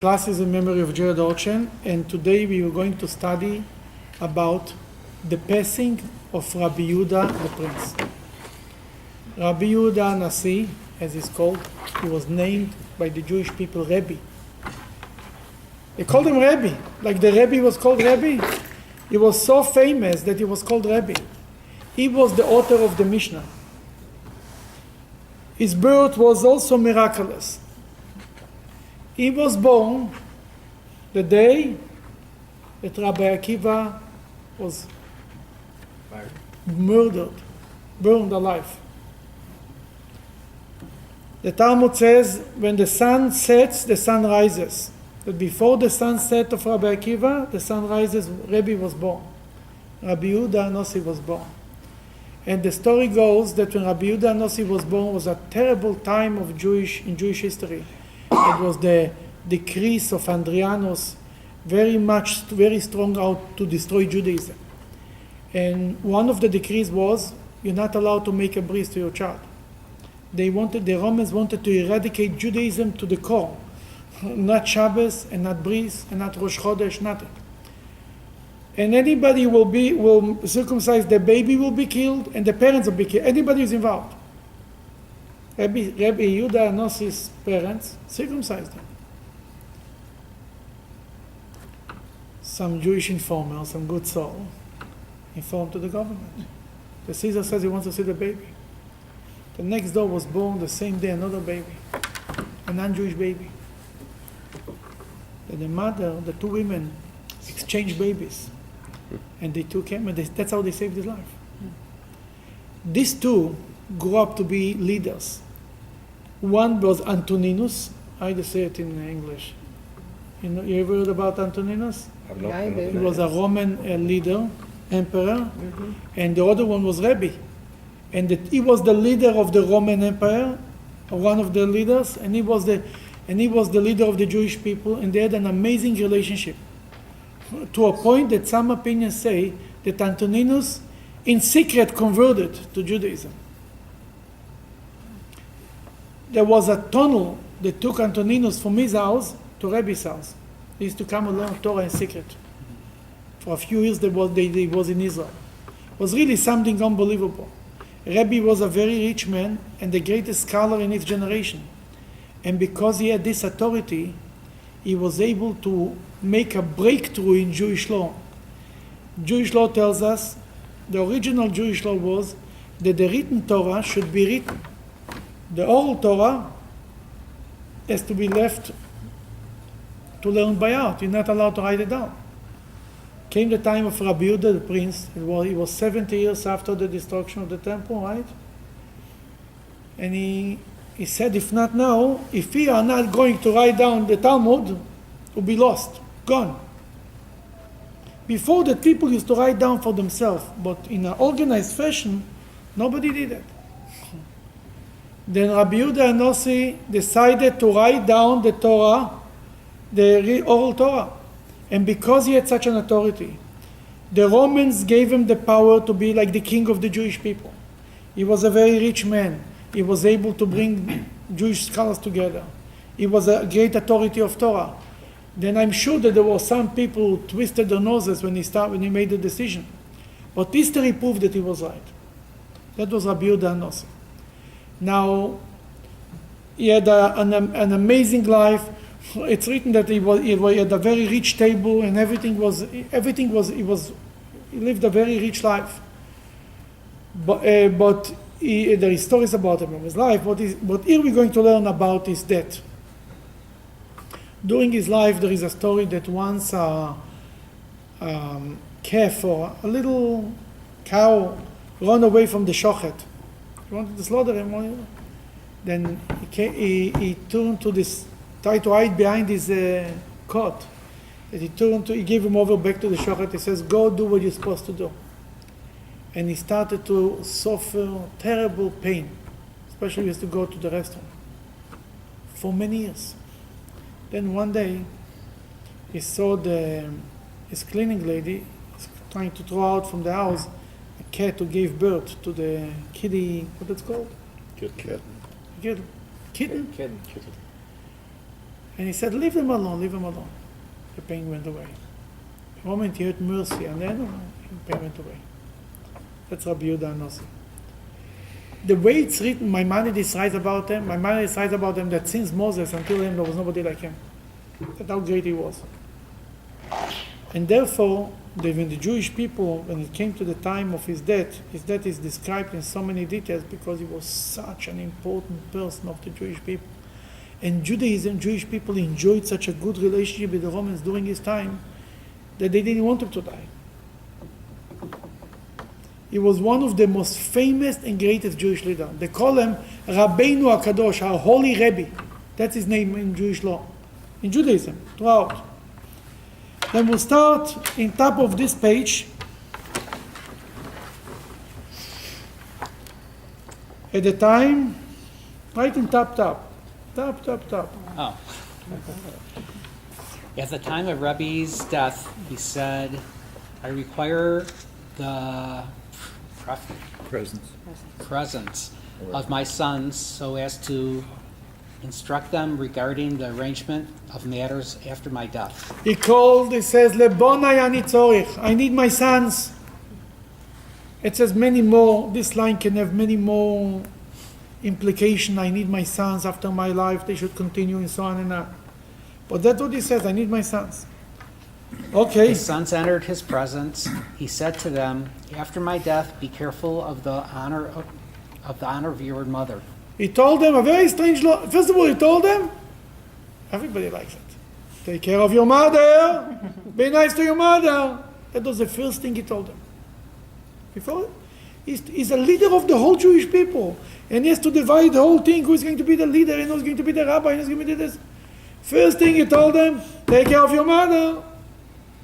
Classes in memory of Jared Orchen, and today we are going to study about the passing of Rabbi Yehuda the Prince. Rabbi Yehuda Hanasi, as he's called, he was named by the Jewish people Rebbe. They called him Rebbe, like the Rebbe was called Rebbe. He was so famous that he was called Rebbe. He was the author of the Mishnah. His birth was also miraculous. He was born the day that Rabbi Akiva was murdered, burned alive. The Talmud says, when the sun sets, the sun rises. But before the sunset of Rabbi Akiva, the sun rises, Rebbe was born. Rabbi Yehuda Hanasi was born. And the story goes that when Rabbi Yehuda Hanasi was born was a terrible time in Jewish history. It was the decrease of Andrianos, very strong out to destroy Judaism. And one of the decrees was, you're not allowed to make a bris to your child. The Romans wanted to eradicate Judaism to the core. Not Shabbos, and not bris, and not Rosh Chodesh, nothing. And anybody will circumcise the baby will be killed, and the parents will be killed. Anybody who's involved. Rabbi Yehuda Hanasi's parents circumcised them. Some Jewish informer, some good soul, informed to the government. The Caesar says he wants to see the baby. The next door was born the same day another baby, a non-Jewish baby. And the mother, the two women, exchanged babies, and they took him, and that's how they saved his life. These two grew up to be leaders. One was Antoninus. I just say it in English. You ever heard about Antoninus? He was a Roman leader, emperor, and the other one was Rebbe. And he was the leader of the Roman Empire, one of the leaders, and he was the leader of the Jewish people, and they had an amazing relationship. To a point that some opinions say that Antoninus in secret converted to Judaism. There was a tunnel that took Antoninus from his house to Rebbe's house. He used to come and learn Torah in secret. For a few years he was in Israel. It was really something unbelievable. Rebbe was a very rich man and the greatest scholar in his generation. And because he had this authority, he was able to make a breakthrough in Jewish law. Jewish law tells us, the original Jewish law was that the written Torah should be written. The oral Torah has to be left to learn by heart. You're not allowed to write it down. Came the time of Rabbi Yehuda the Prince. He was 70 years after the destruction of the temple, right? And he said, if not now, if we are not going to write down the Talmud, will be lost, gone. Before that, people used to write down for themselves, but in an organized fashion, nobody did it. Then Rabbi Yehuda Hanasi decided to write down the Torah, the oral Torah. And because he had such an authority, the Romans gave him the power to be like the king of the Jewish people. He was a very rich man. He was able to bring Jewish scholars together. He was a great authority of Torah. Then I'm sure that there were some people who twisted their noses when he made the decision. But history proved that he was right. That was Rabbi Yehuda Hanasi. Now, he had an amazing life. It's written that he had a very rich table and he lived a very rich life. But there is stories about him in his life. But here we're going to learn about his death. During his life, there is a story that once a calf or a little cow ran away from the shochet. He wanted to slaughter him. Then he turned to this, tried to hide behind his cot. And he gave him over back to the shochet. He says, go do what you're supposed to do. And he started to suffer terrible pain, especially he used to go to the restroom for many years. Then one day, he saw his cleaning lady trying to throw out from the house a cat who gave birth to the kitty, what it's called? Kitten. Kitten. And he said, leave them alone, leave them alone. The pain went away. The moment he heard mercy, and then the pain went away. That's Rabbi Yehuda Hanasi. The way it's written, Maimonides writes about them. Maimonides writes about them that since Moses until him there was nobody like him. That's how great he was. And therefore, when the Jewish people, when it came to the time of his death is described in so many details because he was such an important person of the Jewish people. And Judaism, Jewish people enjoyed such a good relationship with the Romans during his time that they didn't want him to die. He was one of the most famous and greatest Jewish leaders. They call him Rabbeinu HaKadosh, our holy Rebbe. That's his name in Jewish law. In Judaism, throughout. Then we'll start in top of this page. At the time, right in top. Oh. At the time of Rebbe's death, he said, I require the presence of my sons so as to instruct them regarding the arrangement of matters after my death. He says, Lebonai ani tzorich. I need my sons. It says many more. This line can have many more implications. I need my sons after my life. They should continue and so on and on. But that's what he says. I need my sons. Okay. His sons entered his presence. He said to them, after my death, be careful of the honor of your mother. He told them a very strange law. First of all, he told them, everybody likes it. Take care of your mother. Be nice to your mother. That was the first thing he told them. Before, he's a leader of the whole Jewish people. And he has to divide the whole thing. Who's going to be the leader? And who's going to be the rabbi? And who's going to be this? First thing he told them, take care of your mother.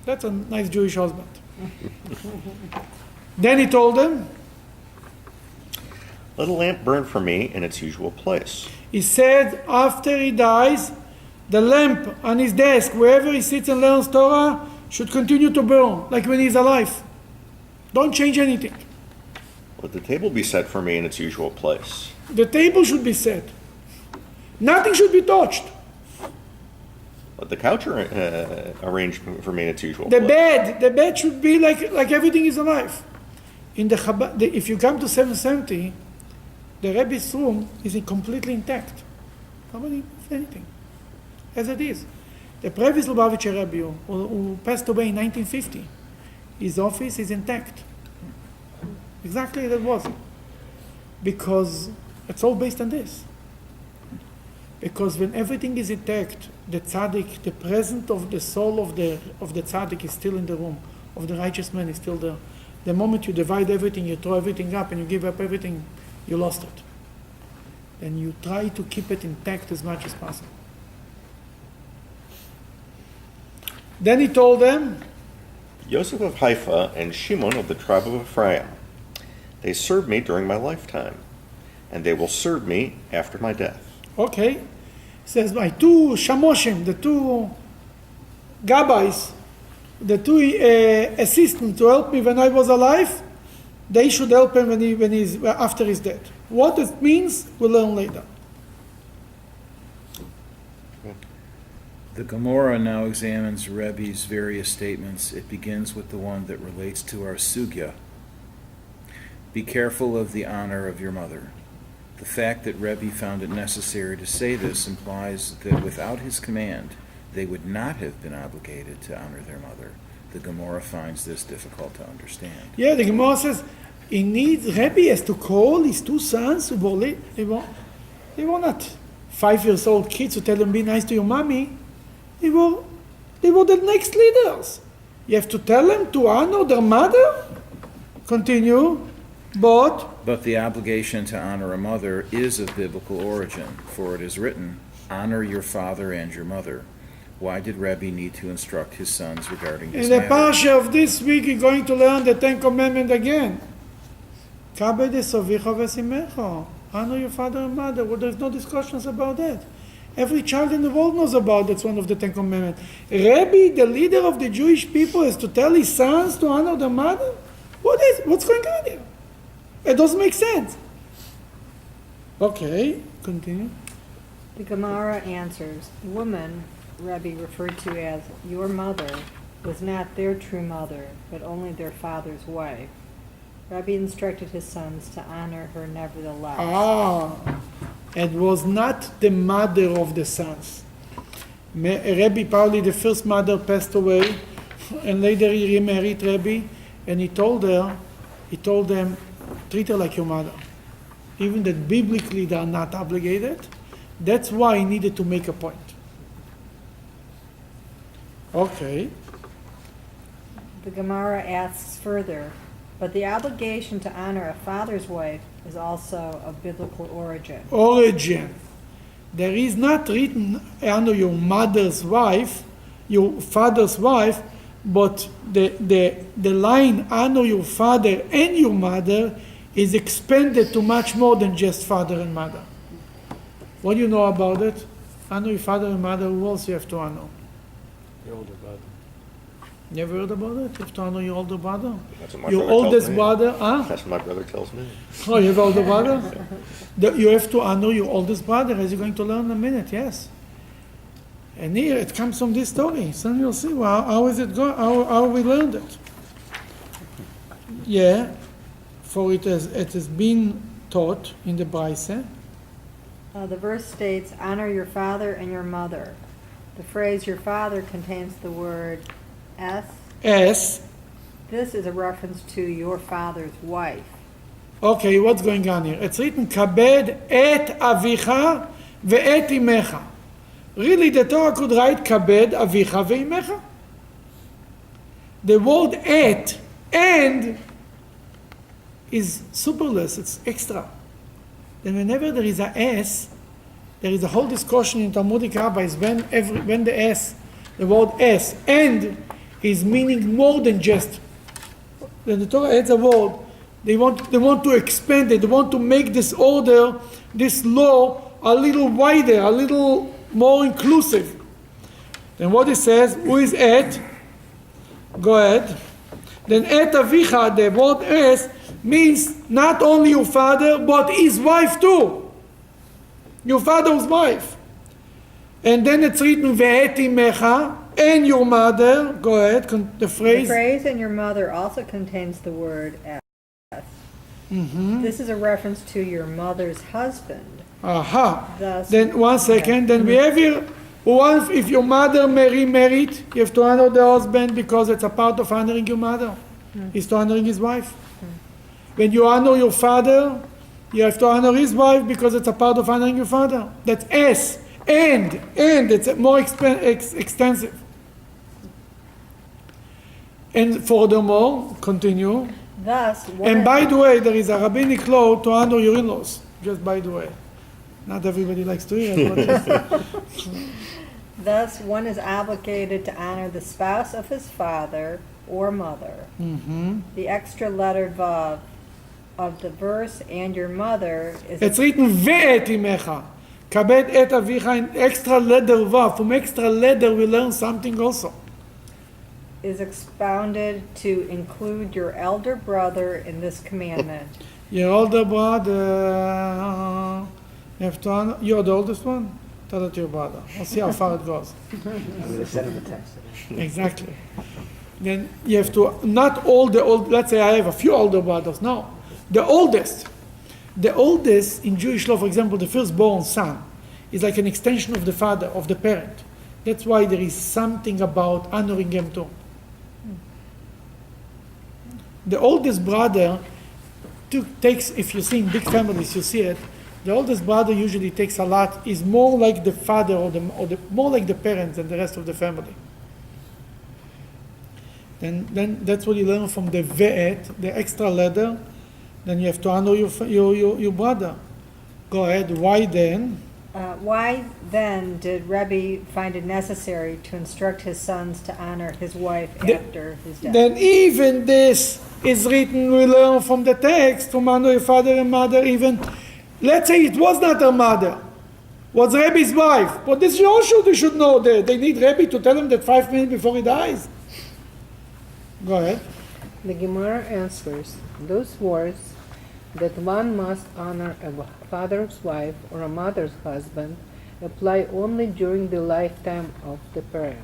That's a nice Jewish husband. Then he told them, let a lamp burn for me in its usual place. He said after he dies, the lamp on his desk, wherever he sits and learns Torah, should continue to burn, like when he's alive. Don't change anything. Let the table be set for me in its usual place. The table should be set. Nothing should be touched. Let the couch arranged for me in its usual The place. the bed should be like everything is alive. In the Chabad, if you come to 770, the Rebbe's room is completely intact. Nobody knows anything. As it is. The previous Lubavitcher Rebbe, who passed away in 1950, his office is intact. Exactly as it was. Because it's all based on this. Because when everything is intact, the tzaddik, the presence of the soul of the tzaddik is still in the room, of the righteous man is still there. The moment you divide everything, you throw everything up and you give up everything, you lost it. And you try to keep it intact as much as possible. Then he told them, Yosef of Haifa and Shimon of the tribe of Ephraim. They served me during my lifetime, and they will serve me after my death. okay, he says, my two shamoshim, the two gabbais, the two assistants to help me when I was alive, they should help him when he's after his death. What it means, we'll learn later. The Gemara now examines Rebbe's various statements. It begins with the one that relates to our sugya. Be careful of the honor of your mother. The fact that Rebbe found it necessary to say this implies that without his command, they would not have been obligated to honor their mother. The Gemara finds this difficult to understand. Yeah, the Gemara says, Rebbe has to call his two sons who were late. They were not 5-year-old kids who tell them, be nice to your mommy. They were the next leaders. You have to tell them to honor their mother? Continue. But the obligation to honor a mother is of biblical origin, for it is written, honor your father and your mother. Why did Rebbe need to instruct his sons regarding this in the matter? parsha of this week, you're going to learn the 10 Commandments again. Kabed esovicha v'simecha. Honor your father and mother. Well, there's no discussions about that. Every child in the world knows about that's one of the 10 Commandments. Rebbe, the leader of the Jewish people, has to tell his sons to honor their mother? What's going on here? It doesn't make sense. Okay, continue. The Gemara answers, the woman Rebbe referred to as your mother was not their true mother, but only their father's wife. Rebbe instructed his sons to honor her nevertheless. It was not the mother of the sons. Rebbe, probably the first mother passed away, and later he remarried Rebbe, and he told them, treat her like your mother. Even that biblically they are not obligated. That's why he needed to make a point. Okay. The Gemara asks further, but the obligation to honor a father's wife is also of biblical origin. There is not written honor your mother's wife, your father's wife, but the line honor your father and your mother is expanded to much more than just father and mother. What do you know about it? Honor your father and mother, who else you have to honor? Your older brother. You ever heard about it? You have to honor your older brother? That's what my Your brother tells oldest me. brother, huh? That's what my brother tells me. Oh, you have older brother? You have to honor your oldest brother, as you're going to learn in a minute, yes. And here it comes from this story. So you'll see how is it go? How we learned it. Yeah, for it has been taught in the Braise. The verse states, honor your father and your mother. The phrase your father contains the word es. S. This is a reference to your father's wife. Okay, what's going on here? It's written, kabed et avicha ve'et imecha. Really, the Torah could write kabed avicha ve'imecha. The word et, and, is superfluous, it's extra. Then whenever there is a S, there is a whole discussion in Talmudic rabbis when the S, the word S, and is meaning more than just. When the Torah adds a word, they want to expand it, they want to make this order, this law, a little wider, a little more inclusive. Then what it says, who is et? Go ahead. Then et avicha, the word es, means not only your father, but his wife too. Your father's wife. And then it's written, ve'et imecha, and your mother. Go ahead, the phrase. The phrase and your mother also contains the word es. Mm-hmm. This is a reference to your mother's husband. Aha. Thus, Then one second. Then we have here, once if your mother married, you have to honor the husband because it's a part of honoring your mother. Is to honoring his wife. When you honor your father, you have to honor his wife because it's a part of honoring your father. That's S. And it's more extensive. And furthermore, continue. Thus, And by the way, there is a rabbinic law to honor your in-laws. Just by the way. Not everybody likes to hear it. thus, one is obligated to honor the spouse of his father or mother. Mm-hmm. The extra letter vav of the verse and your mother is It's written ve'et imecha. Kabed et avicha in extra letter vav. From extra letter we learn something also. is expounded to include your elder brother in this commandment. Your older brother, you have to honor, you're the oldest one? Tell it to your brother. I'll see how far it goes. Exactly. Then you have to, not all the old, let's say I have a few older brothers, no. The oldest in Jewish law, for example, the firstborn son, is like an extension of the father, of the parent. That's why there is something about honoring him too. The oldest brother takes, if you see in big families, you see it, the oldest brother usually takes a lot, is more like the father or more like the parents than the rest of the family. Then that's what you learn from the ve'et, the extra letter. Then you have to honor your brother. Go ahead. Why then? Why then did Rebbe find it necessary to instruct his sons to honor his wife after his death? Then even this is written, we learn from the text, from honor your father and mother, even, let's say it was not her mother, was Rebbe's wife. But this also they should know that they need Rebbe to tell them that 5 minutes before he dies. Go ahead. The Gemara answers, those words that one must honor a father's wife or a mother's husband apply only during the lifetime of the parent.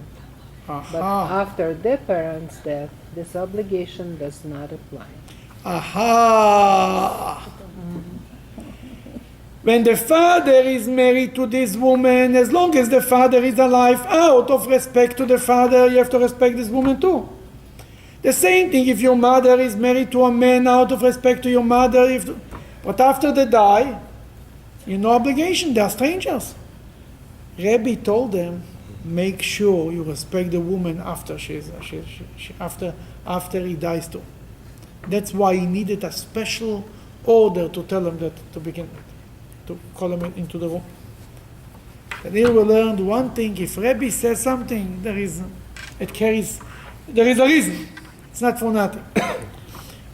But Aha. after the parent's death, this obligation does not apply. Aha. When the father is married to this woman, as long as the father is alive, out of respect to the father, you have to respect this woman too. The same thing if your mother is married to a man, out of respect to your mother. But after they die, you no obligation, they are strangers. Rebbe told them, make sure you respect the woman after after he dies too. That's why he needed a special order to tell him that to begin with, to call him into the room. And here we learned one thing: if Rebbe says something, there is a reason. It's not for nothing.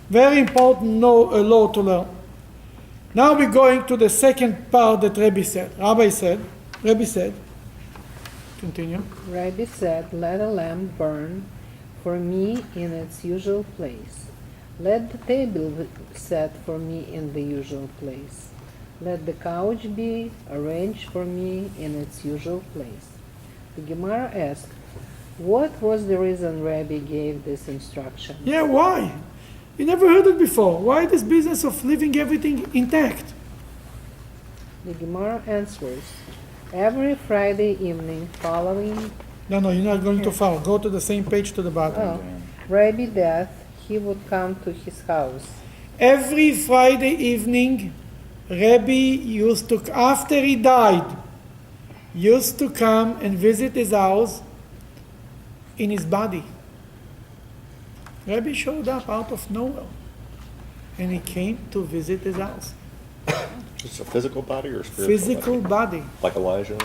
Very important law to learn. Now we're going to the second part that Rebbe said. Rebbe said, continue. Rabbi said, let a lamp burn for me in its usual place. Let the table be set for me in the usual place. Let the couch be arranged for me in its usual place. The Gemara asked, what was the reason Rabbi gave this instruction? Yeah, why? You never heard it before. Why this business of leaving everything intact? The Gemara answers, every Friday evening following No, you're not going too far. Go to the same page to the bottom. Rabbi's death, he would come to his house. Every Friday evening, Rebbe used to, after he died, used to come and visit his house in his body. Rebbe showed up out of nowhere, and he came to visit his house. Just a physical body or a spiritual Physical body. Like Elijah?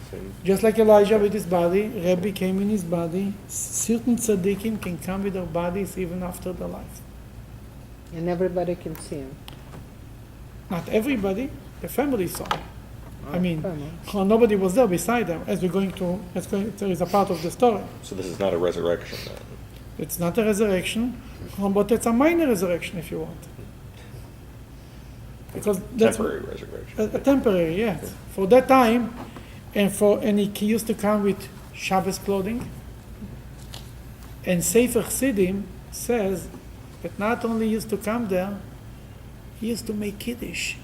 Same. Just like Elijah with his body, Rebbe came in his body. Certain tzaddikim can come with their bodies even after their life. And everybody can see him. Not everybody, the family saw. I mean, family. nobody was there beside them. As there is a part of the story. So this is not a resurrection then? It's not a resurrection, but it's a minor resurrection if you want. Because that's Temporary resurrection. a temporary, yes. For that time, and he used to come with Shabbos clothing. And Sefer Chassidim says that not only he used to come there, he used to make Kiddush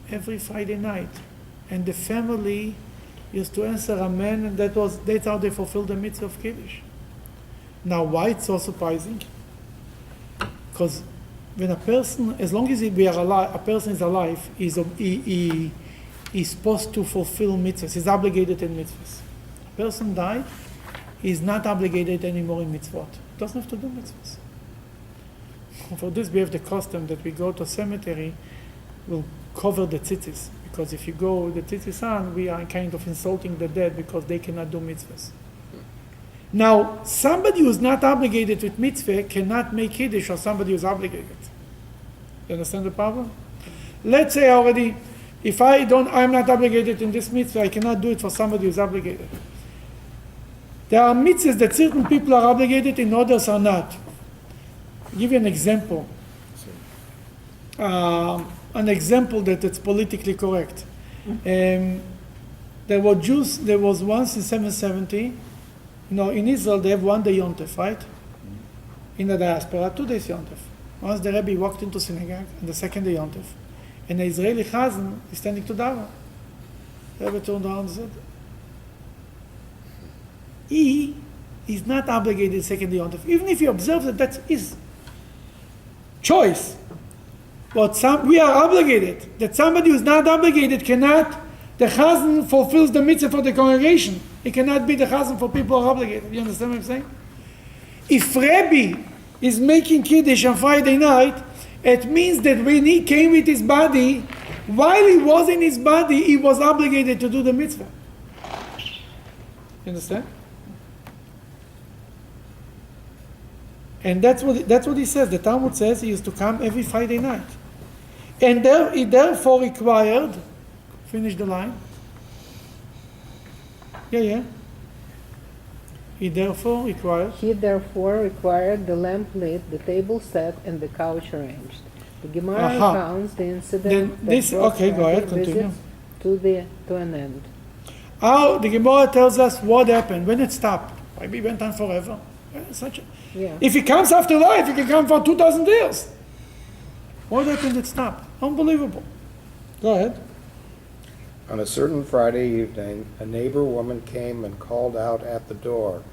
every Friday night. And the family used to answer Amen, and that's how they fulfilled the mitzvah of Kiddush. Now, why it's so surprising? Because when a person, as long as we are alive, a person is alive, he's supposed to fulfill mitzvahs. He's obligated in mitzvahs. A person died, he's not obligated anymore in mitzvot. Doesn't have to do mitzvahs. For this, we have the custom that we go to a cemetery, we'll cover the tzitzis. Because if you go with the tzitzis on, we are kind of insulting the dead because they cannot do mitzvahs. Now, somebody who's not obligated with mitzvah cannot make Kiddush or somebody who's obligated. You understand the problem? Let's say already, if I'm not obligated in this mitzvah, I cannot do it for somebody who's obligated. There are mitzvahs that certain people are obligated in, others are not. I'll give you an example. An example that it's politically correct. There was once in 770, in Israel they have 1 day Yom Tov, right? In the diaspora, 2 days Yom Tov. Once the Rebbe walked into synagogue, and the second day Yom Tov, and the Israeli Chazan is standing to daven. The Rebbe turned around and said, he is not obligated second day Yom Tov, even if he observes that's his choice. But we are obligated. That somebody who's not obligated cannot, the Chazan fulfills the mitzvah for the congregation. He cannot be the Chazan for people who are obligated. You understand what I'm saying? If Rebbe is making Kiddush on Friday night, it means that when he came with his body, while he was in his body, he was obligated to do the mitzvah. You understand? And that's what he says. The Talmud says he used to come every Friday night. And he therefore required, finish the line. Yeah. He therefore required the lamp lit, the table set, and the couch arranged. The Gemara recounts the incident go ahead, continue. to an end. How the Gemara tells us what happened, when it stopped. Maybe it went on forever. Yeah. If he comes after life, he can come for 2,000 years. What happened? It stopped. Unbelievable. Go ahead. On a certain Friday evening, a neighbor woman came and called out at the door.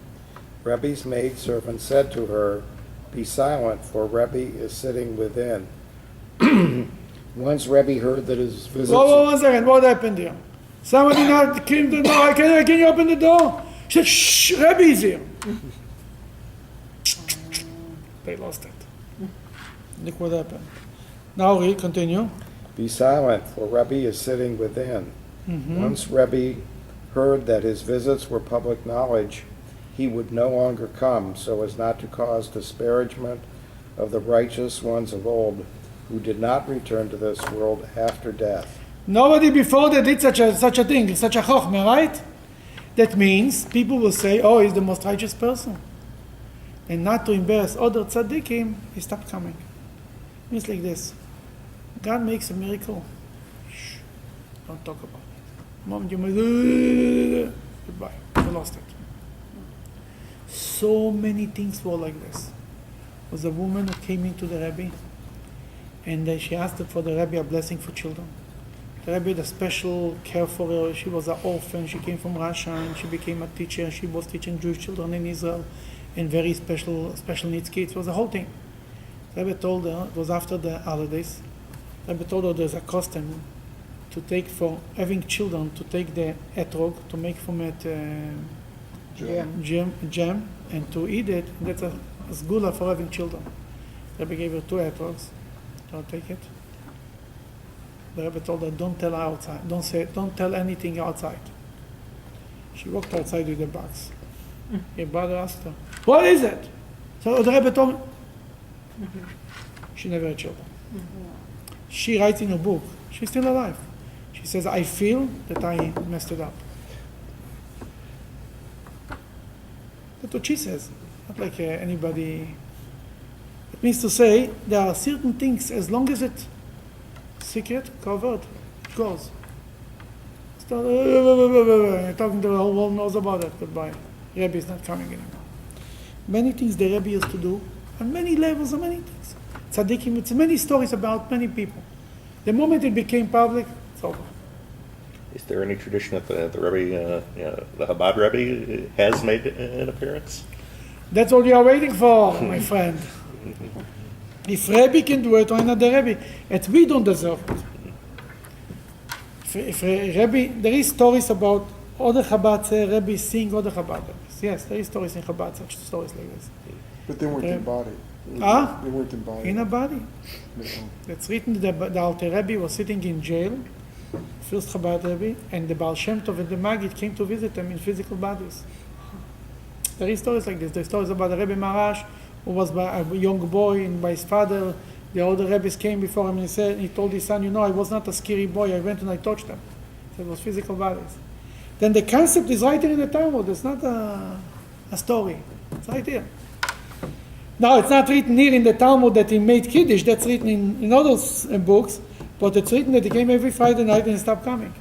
Rebbe's maidservant said to her, "Be silent, for Rebbe is sitting within." Once Rebbe heard that his visits... Whoa, 1 second. What happened here? Somebody not came to the door. Can you open the door? She said, "Shh, Rebbe is here." They lost it. Look what happened. Now we continue. Be silent, for Rebbe is sitting within. Once Rebbe heard that his visits were public knowledge, he would no longer come, so as not to cause disparagement of the righteous ones of old, who did not return to this world after death. Nobody before that did such a thing, such a chokhmah, right? That means people will say, "Oh, he's the most righteous person," and not to embarrass other tzaddikim, he stopped coming. It's like this: God makes a miracle. Shh, don't talk about it. Moment you may goodbye, you lost it. So many things were like this. There was a woman who came into the Rebbe, and she asked for the Rebbe a blessing for children. The Rebbe had a special care for her. She was an orphan. She came from Russia, and she became a teacher. She was teaching Jewish children in Israel, and very special needs kids. It was a whole thing. The Rebbe told her, it was after the holidays, the Rebbe told her there's a custom to take for having children, to take the etrog, to make from it jam, and to eat it. And that's a sgula for having children. The Rebbe gave her 2 etrogs. Don't take it. The Rebbe told her, don't tell her outside. Don't tell anything outside. She walked outside with the box. Her brother asked her, "What is it?" So the Rebbe told me. She never had children. She writes in her book, she's still alive. She says, "I feel that I messed it up." That's what she says. Not like anybody. It means to say, there are certain things, as long as it's secret, covered, it goes. You're talking to the whole world knows about it. Goodbye. Rebbe is not coming anymore. Many things the Rebbe used to do, on many levels, and many things. Tzaddikim, it's many stories about many people. The moment it became public, it's over. Is there any tradition that the Rebbe, the Chabad Rebbe, has made an appearance? That's what you are waiting for, my friend. If Rebbe can do it, why not the Rebbe? And we don't deserve it. If Rebbe, there is stories about other Chabad Rebbe seeing other Chabad Rebbes. Yes, there is stories in Chabad, such stories like this. But they weren't embodied. Ah? They weren't embodied. In a body. It's written that the Alter Rebbe was sitting in jail, first Chabad Rebbe, and the Baal Shem Tov and the Maggid came to visit them in physical bodies. There is stories like this. There are stories about the Rebbe Marash, who was a young boy, and by his father, the older Rebbes came before him and he told his son, I was not a scary boy, I went and I touched them. So it was physical bodies. Then the concept is right here in the Talmud. It's not a story. It's right here. Now, it's not written here in the Talmud that he made Kiddush. That's written in other books. But it's written that he came every Friday night and he stopped coming.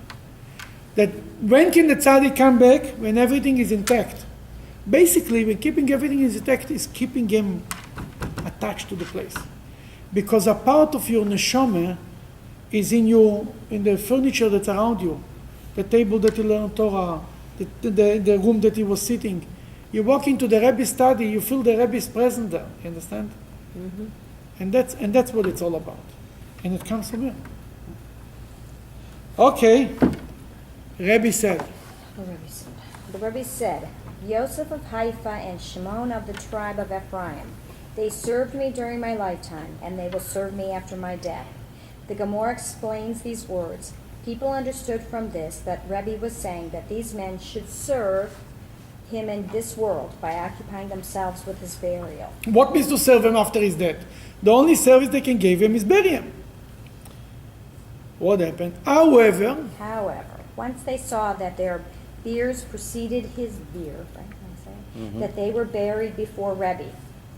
That when can the tzaddik come back? When everything is intact. Basically, when keeping everything is intact is keeping him attached to the place. Because a part of your neshama is in the furniture that's around you. The table that you learn Torah, the room that he was sitting. You walk into the Rebbe's study, you feel the Rebbe is present there. You understand? Mm-hmm. And that's what it's all about. And it comes from here. Okay. Rebbe said. The Rebbe said, Yosef of Haifa and Shimon of the tribe of Ephraim, they served me during my lifetime, and they will serve me after my death. The Gemara explains these words. People understood from this that Rebbe was saying that these men should serve him in this world by occupying themselves with his burial. What means to serve him after his death? The only service they can give him is bury him. What happened? However, once they saw that their biers preceded his bier, that they were buried before Rebbe,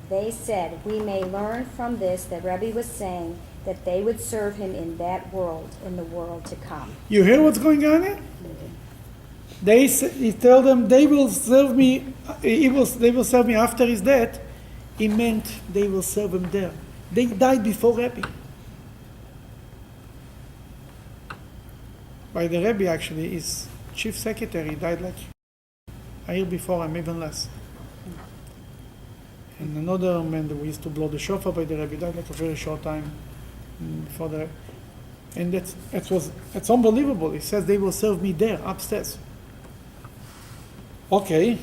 they said, we may learn from this that Rebbe was saying that they would serve him in that world, in the world to come. You hear what's going on here? He told them they will serve me. They will serve me after his death. He meant they will serve him there. They died before Rebbe. By the Rebbe, actually, his chief secretary died like a year before him, even less. And another man that we used to blow the shofar by the Rebbe died like a very short time before the. And it's unbelievable. He says they will serve me there upstairs. Okay.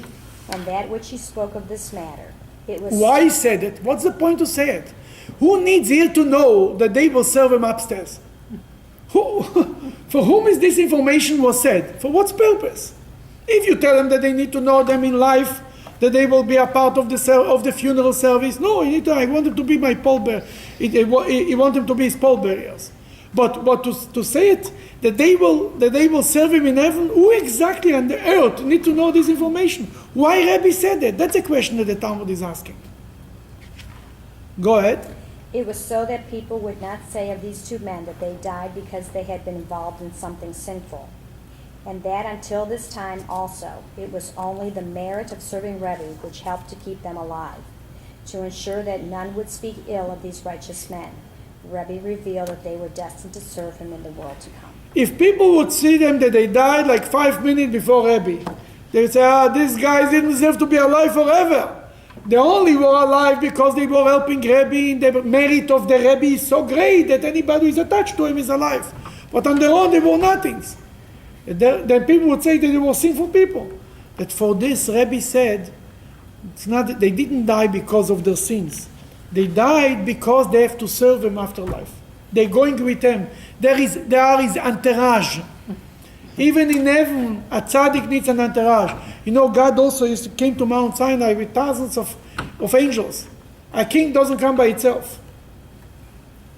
And that which he spoke of this matter, it was. Why he said it? What's the point to say it? Who needs here to know that they will serve him upstairs? For whom is this information was said? For what purpose? If you tell them that they need to know them in life, that they will be a part of the funeral service, no, I want them to be my pallbearer. He want them to be his pallbearers. But to say it that they will serve him in heaven, who exactly on the earth need to know this information? Why Rebbe said that? That's a question that the Talmud is asking. Go ahead. It was so that people would not say of these two men that they died because they had been involved in something sinful. And that until this time also, it was only the merit of serving Rebbe which helped to keep them alive, to ensure that none would speak ill of these righteous men. Rebbe revealed that they were destined to serve him in the world to come. If people would see them that they died like 5 minutes before Rebbe, they would say, these guys didn't deserve to be alive forever. They only were alive because they were helping Rebbe, and the merit of the Rebbe is so great that anybody who is attached to him is alive. But on their own, they were nothings. Then people would say that they were sinful people. That for this, Rebbe said, it's not, they didn't die because of their sins. They died because they have to serve him afterlife. They're going with him. There is entourage. Even in heaven, a tzaddik needs an entourage. God also came to Mount Sinai with thousands of angels. A king doesn't come by itself.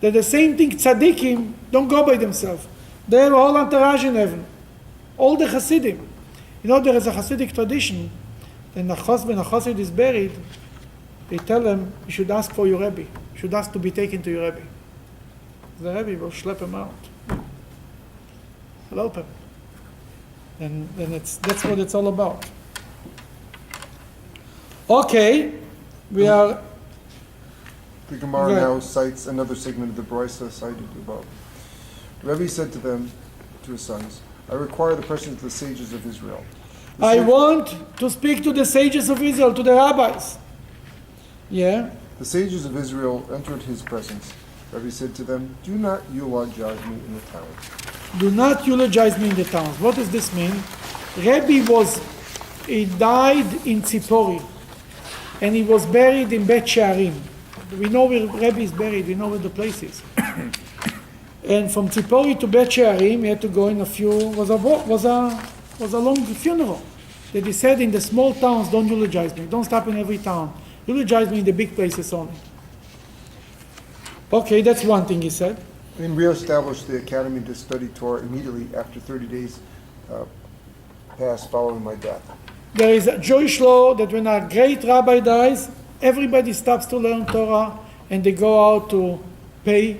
They're the same thing, tzaddikim don't go by themselves. They have a whole entourage in heaven. All the Hasidim. There is a Hasidic tradition. When a Hasid is buried, they tell him, you should ask for your Rebbe. You should ask to be taken to your Rebbe. The Rebbe will schlep him out. Help him. And that's what it's all about. Okay, we are. The Gemara now cites another segment of the Brisa cited above. Rebbe said to them, to his sons, I require the presence of the sages of Israel. I want to speak to the sages of Israel, to the rabbis. Yeah. The sages of Israel entered his presence. Rebbe said to them, do not eulogize me in the towns. Do not eulogize me in the towns. What does this mean? Rebbe he died in Tzipori, and he was buried in Bet Shearim. We know where Rebbe is buried, we know where the place is. And from Tzipori to Bet Shearim, he had to go in was a long funeral. That he said, in the small towns, don't eulogize me. Don't stop in every town. Eulogize me in the big places only. Okay, that's one thing he said. And reestablished the academy to study Torah immediately after 30 days passed following my death. There is a Jewish law that when a great rabbi dies, everybody stops to learn Torah and they go out to pay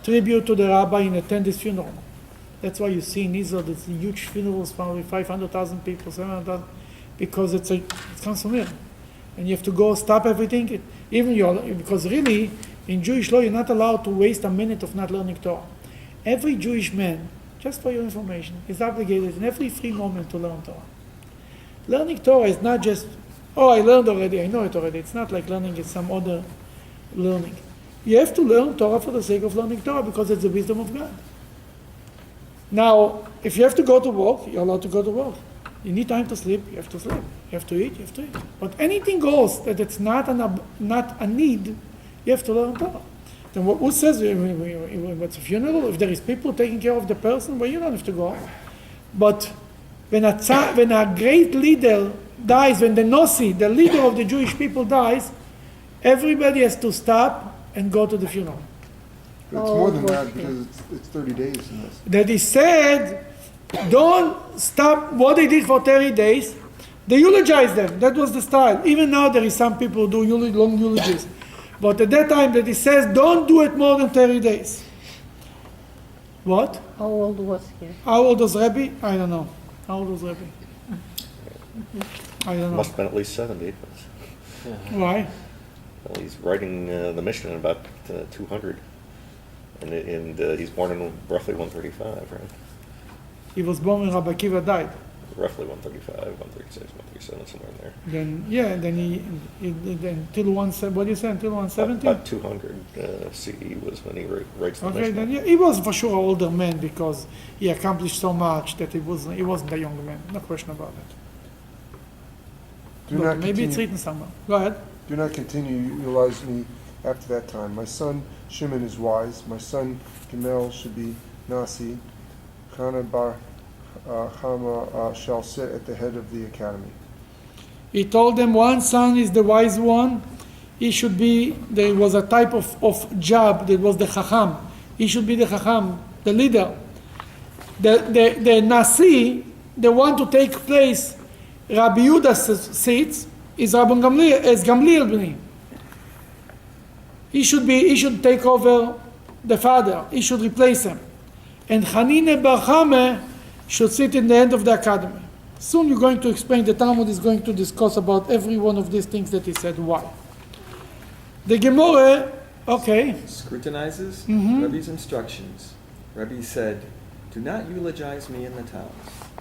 tribute to the rabbi and attend his funeral. That's why you see in Israel there's huge funerals, probably 500,000 people, 700,000, because it comes from here. And you have to go stop everything, because really, in Jewish law, you're not allowed to waste a minute of not learning Torah. Every Jewish man, just for your information, is obligated in every free moment to learn Torah. Learning Torah is not just, I learned already, I know it already. It's not like learning is some other learning. You have to learn Torah for the sake of learning Torah because it's the wisdom of God. Now, if you have to go to work, you're allowed to go to work. You need time to sleep, you have to sleep. You have to eat, you have to eat. But anything goes that it's not a need, you have to learn Torah. Then who says what's a funeral? If there is people taking care of the person, well, you don't have to go. But when a great leader dies, when the Nasi, the leader of the Jewish people dies, everybody has to stop and go to the funeral. It's more than that because it's 30 days in this. That he said, don't stop what they did for 30 days. They eulogize them. That was the style. Even now there is some people who do long eulogies. But at that time that he says, don't do it more than 30 days. What? How old was he? How old was Rebbe? I don't know. How old was Rebbe? I don't know. Must have been at least 70. Why? Well, he's writing the Mishnah in about 200. And he's born in roughly 135, right? He was born when Rabbi Akiva died. Roughly 135, 136, 137, somewhere in there. Then he then till what do you say, until 170? About 200 CE was when he writes the Okay, Mishnah. then he was for sure an older man because he accomplished so much that he wasn't a young man. No question about it. Do But not maybe it's continue. written somewhere. Go ahead. Do not continue to utilize me after that time. My son Shimon is wise. My son Gamel should be Nasi. Chana bar Chama shall sit at the head of the academy. He told them one son is the wise one. He should be, there was a type of job that was the Chacham. He should be the Chacham, the leader. The Nasi, the one to take place, Rabbi Yehuda's seats, is Rabbi Gamliel B'ni. He should take over the father. He should replace him. And Hanine Bar Chame should sit in the end of the academy. Soon you're going to explain, the Talmud is going to discuss about every one of these things that he said, why. The Gemara, okay. Scrutinizes Rebbe's instructions. Rebbe said, "Do not eulogize me in the towns."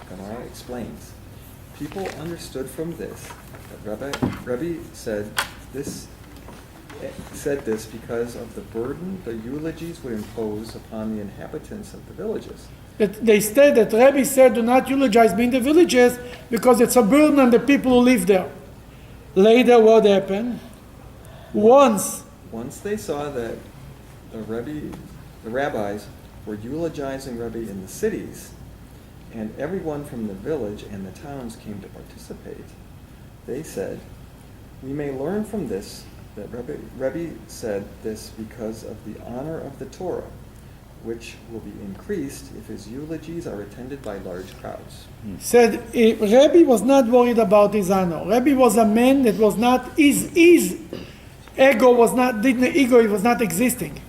Gemara explains, people understood from this that Rebbe said this because of the burden the eulogies would impose upon the inhabitants of the villages. That they said that Rebbe said, do not eulogize me in the villages because it's a burden on the people who live there. Later, what happened? Once they saw that the rabbis were eulogizing Rebbe in the cities, and everyone from the village and the towns came to participate, they said, we may learn from this that Rebbe said this because of the honor of the Torah, which will be increased if his eulogies are attended by large crowds. said Rebbe was not worried about his honor. Rebbe was a man that was not, his ego was not existing.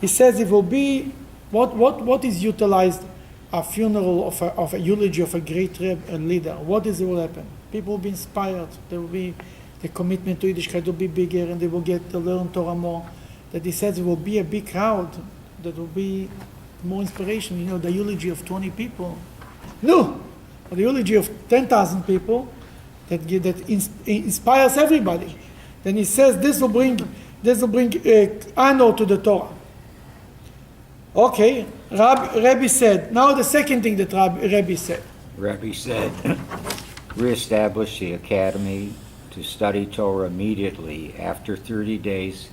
He says it will be, what is utilized, a funeral of a eulogy of a great leader. What is it will happen? People will be inspired. There will be, the commitment to Yiddishkeit will be bigger and they will get to learn Torah more. That he says it will be a big crowd. That will be more inspiration. The eulogy of 20 people. No! The eulogy of 10,000 people that inspires everybody. Then he says this will bring honor to the Torah. Okay, Rebbe said. Now the second thing that Rebbe said. Rebbe said, reestablish the academy to study Torah immediately after 30 days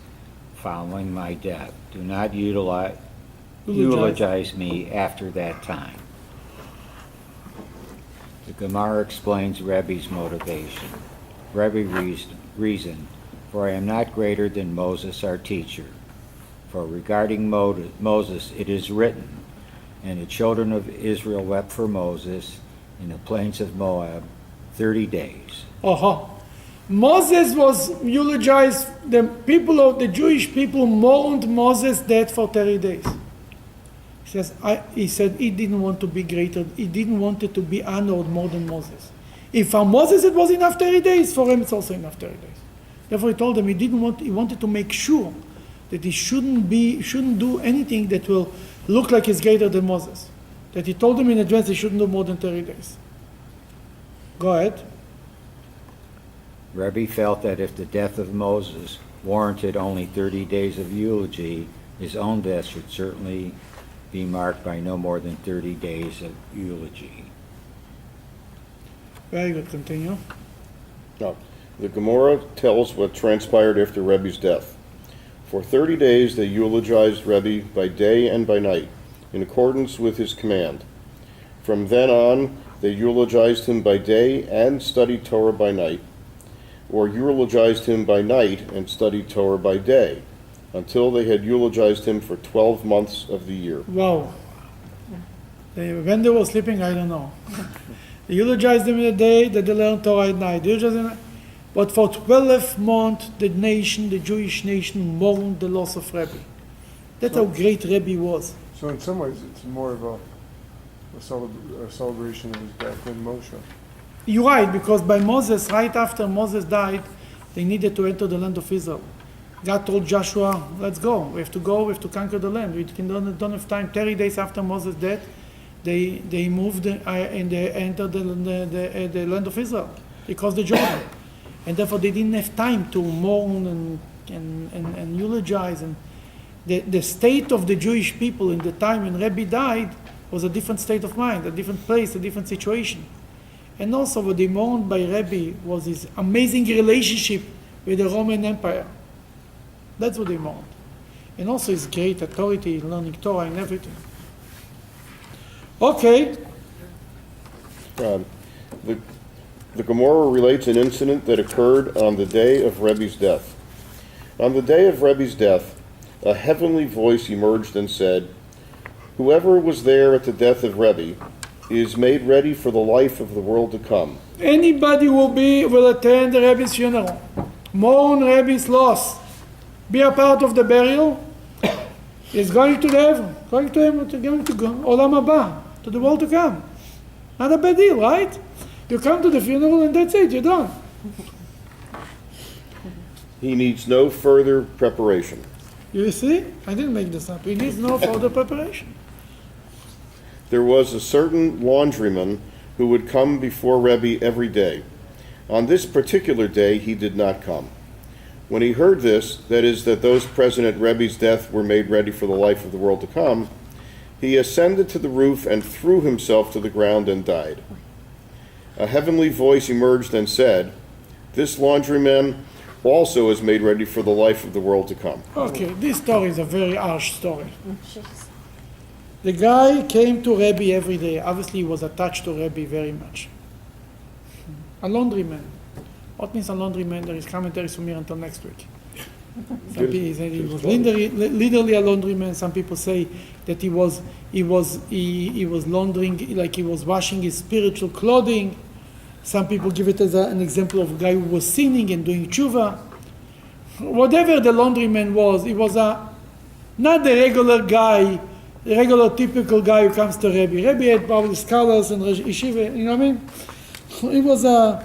following my death. Do not eulogize me after that time. The Gemara explains Rebbe's motivation. Rebbe reasoned, for I am not greater than Moses our teacher. For regarding Moses it is written, and the children of Israel wept for Moses in the plains of Moab 30 days. Moses was eulogized. The Jewish people mourned Moses' death for 30 days. He said he didn't want to be greater. He didn't want it to be honored more than Moses. If for Moses it was enough 30 days, for him it's also enough 30 days. Therefore he told them he wanted to make sure that he shouldn't do anything that will look like he's greater than Moses. That he told them in advance he shouldn't do more than 30 days. Go ahead. Rebbe felt that if the death of Moses warranted only 30 days of eulogy, his own death should certainly be marked by no more than 30 days of eulogy. Very good, continue. Now, the Gemara tells what transpired after Rebbe's death. For 30 days they eulogized Rebbe by day and by night, in accordance with his command. From then on, they eulogized him by day and studied Torah by night, or eulogized him by night and studied Torah by day, until they had eulogized him for 12 months of the year. Wow. When they were sleeping, I don't know. They eulogized them in the day, that they learned Torah at night. But for 12 months, the Jewish nation, mourned the loss of Rebbe. That's how great Rebbe was. So in some ways, it's more of a celebration of his death than Moshe. You're right, because by Moses, right after Moses died, they needed to enter the land of Israel. God told Joshua, let's go. We have to conquer the land. We don't have time. 30 days after Moses' death, they moved and they entered the land of Israel. They crossed the Jordan. And therefore they didn't have time to mourn and eulogize. And the state of the Jewish people in the time when Rebbe died was a different state of mind, a different place, a different situation. And also what they mourned by Rebbe was his amazing relationship with the Roman Empire. That's what they mourned. And also his great authority in learning Torah and everything. Okay. The Gemara relates an incident that occurred on the day of Rebbe's death. On the day of Rebbe's death, a heavenly voice emerged and said, "Whoever was there at the death of Rebbe is made ready for the life of the world to come." Anybody will attend the Rebbe's funeral, mourn Rebbe's loss, be a part of the burial, is going to heaven, going to go Olam Haba, to the world to come. Not a bad deal, right? You come to the funeral and that's it, you're done. He needs no further preparation. You see? I didn't make this up. He needs no further preparation. There was a certain laundryman who would come before Rebbe every day. On this particular day, he did not come. When he heard this, that is, that those present at Rebbe's death were made ready for the life of the world to come, he ascended to the roof and threw himself to the ground and died. A heavenly voice emerged and said, "This laundryman also is made ready for the life of the world to come." Okay, this story is a very harsh story. The guy came to Rebbe every day. Obviously, he was attached to Rebbe very much. A laundryman. What means a laundryman? There is commentaries from here until next week. Some people say he was literally a laundryman. Some people say that he was laundering, like he was washing his spiritual clothing. Some people give it as an example of a guy who was sinning and doing tshuva. Whatever the laundryman was, he was not the regular guy, the regular typical guy who comes to Rebbe. Rebbe had probably scholars and yeshiva, you know what I mean? He was a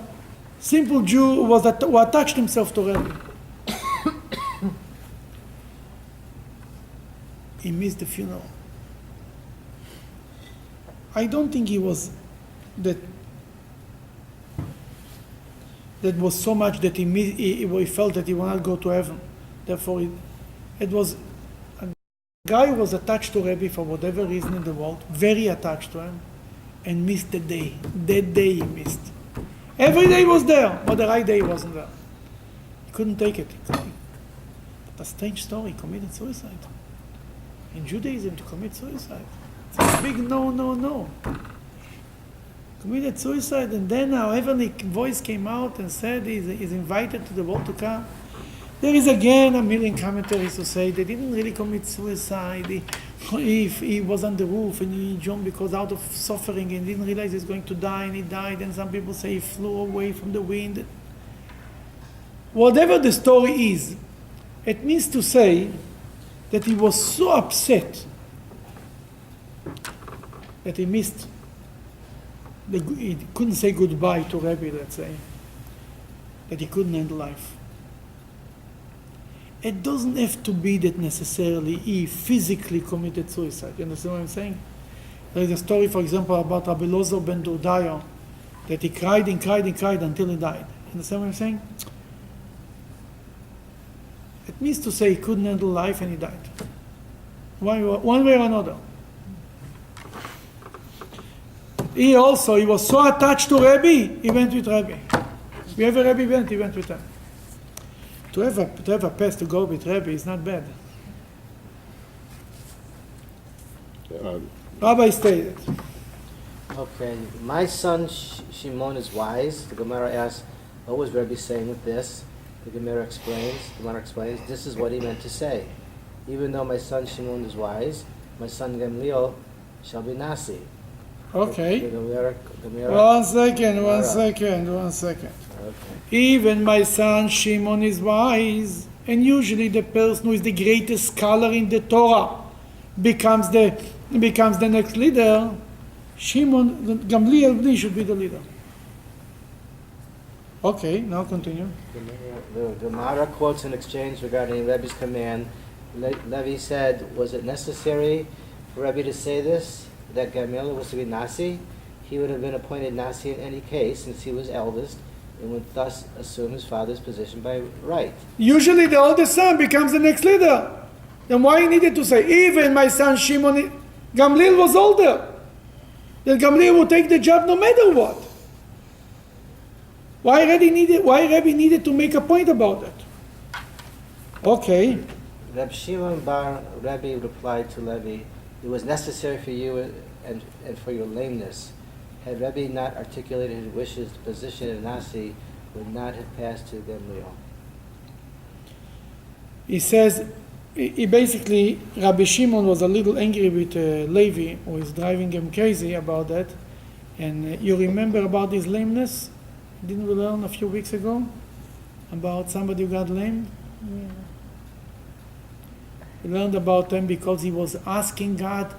simple Jew who attached himself to Rebbe. He missed the funeral. I don't think he was that was so much that he felt that he would not go to heaven. Therefore, it was a guy who was attached to Rebbe for whatever reason in the world, very attached to him, and missed the day. That day he missed. Every day he was there, but the right day he wasn't there. He couldn't take it. But a strange story, he committed suicide. In Judaism, to commit suicide, it's a big no. Committed suicide, and then a heavenly voice came out and said he's invited to the world to come. There is again a million commentaries who say they didn't really commit suicide. He was on the roof and he jumped because out of suffering and didn't realize he's going to die, and he died. And some people say he flew away from the wind. Whatever the story is, it means to say that he was so upset that he missed. He couldn't say goodbye to Rebbe, let's say, that he couldn't end life. It doesn't have to be that necessarily he physically committed suicide. You understand what I'm saying? There is a story, for example, about Rabbi Lozo ben Dordayo, that he cried until he died. You understand what I'm saying? It means to say he couldn't handle life and he died. One way or another. He was so attached to Rebbe, he went with Rebbe. Wherever Rebbe went, he went with him. To have a path to go with Rebbe is not bad. Rabbi stated. Okay, my son Shimon is wise. The Gemara asks, what was Rebbe saying with this? The Gemara explains, this is what he meant to say. Even though my son Shimon is wise, my son Gamliel shall be Nasi. Okay. The Gemara, One second. Okay. Even my son Shimon is wise, and usually the person who is the greatest scholar in the Torah becomes the next leader. Gamliel Bni should be the leader. Okay, now continue. The Gemara quotes an exchange regarding Rebbe's command. Levi said, was it necessary for Rebbe to say this, that Gamliel was to be Nasi? He would have been appointed Nasi in any case, since he was eldest, and would thus assume his father's position by right. Usually the oldest son becomes the next leader. Then why he needed to say, even my son Shimon, Gamliel was older. Then Gamliel would take the job no matter what. Why Rebbe needed to make a point about that? Okay. Reb Shimon bar Rebbe replied to Levi, it was necessary for you and for your lameness. Had Rebbe not articulated his wishes, the position of Nasi would not have passed to Gamliel. He says, he basically, Rabbi Shimon was a little angry with Levi, who is driving him crazy about that. And you remember about his lameness? Didn't we learn a few weeks ago about somebody who got lame? Yeah. We learned about him because he was asking God